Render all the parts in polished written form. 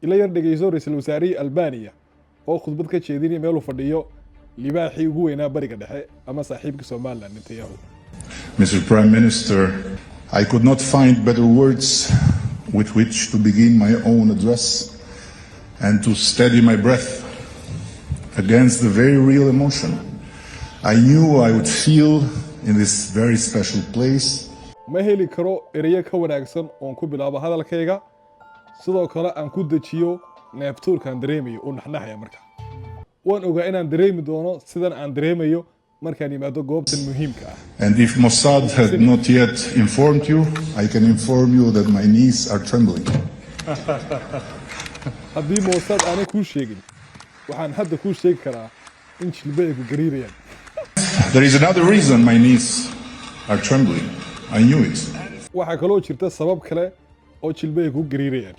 ila yar dhegeyso ra'iisul wasaarihi Albania oo khudbad ka jeedinaya meel uu fadhiyo libaaxii ugu weynaa bariga dhexe ama saaxiibka Soomaaliland Netanyahu. Mr. Prime Minister, I could not find better words with which to begin my own address and to steady my breath against the very real emotion I knew I would feel in this very special place. Ma heli karo erayo ka wanaagsan oon ku bilaabo hadalkayga sidoo kale aan ku dejiyo neeftuurkan dareemayo oo naxnaxaya marka waan ogaa inaan dareemi doono sidan aan dareemayo markaan yimaado goobtan muhiimka ah. And if Mossad had not yet informed you, I can inform you that my knees are trembling. haddii Mossad aanay kuu sheegin waxaan hadda kuu sheegi karaa in jilbahaygu gariirayaan. There is another reason my knees are trembling. I knew it. waxaa kaloo jirta sabab kale oo jilbahaygu gariirayaan.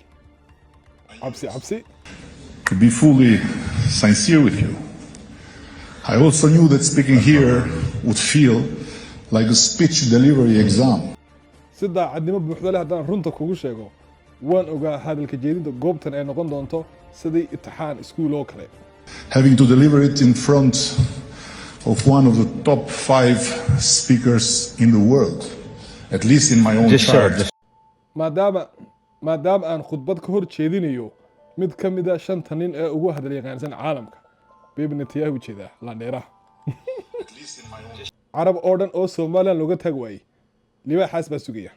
cabsi. To be fully sincere with you, I also knew that speaking here would feel like a speech delivery exam. si daacadnimo buuxda leh haddaan runta kugu sheego waan ogaa hadalka jeedinta goobtan ay noqon doonto sidii imtixaan iskuul oo kale. Having to deliver it in front of one of the top 5 speakers in the world, at least in my own chart. maadaama aan khudbad ka hor jeedinayo mid ka mid ah 5 nin ee ugu hadal yaqaansan caalamka Bibi Netanyahu jeeda Landheeraha. Carab oo dhan oo Soomaaliland looga tag waayay libaaxaas baa sugaya.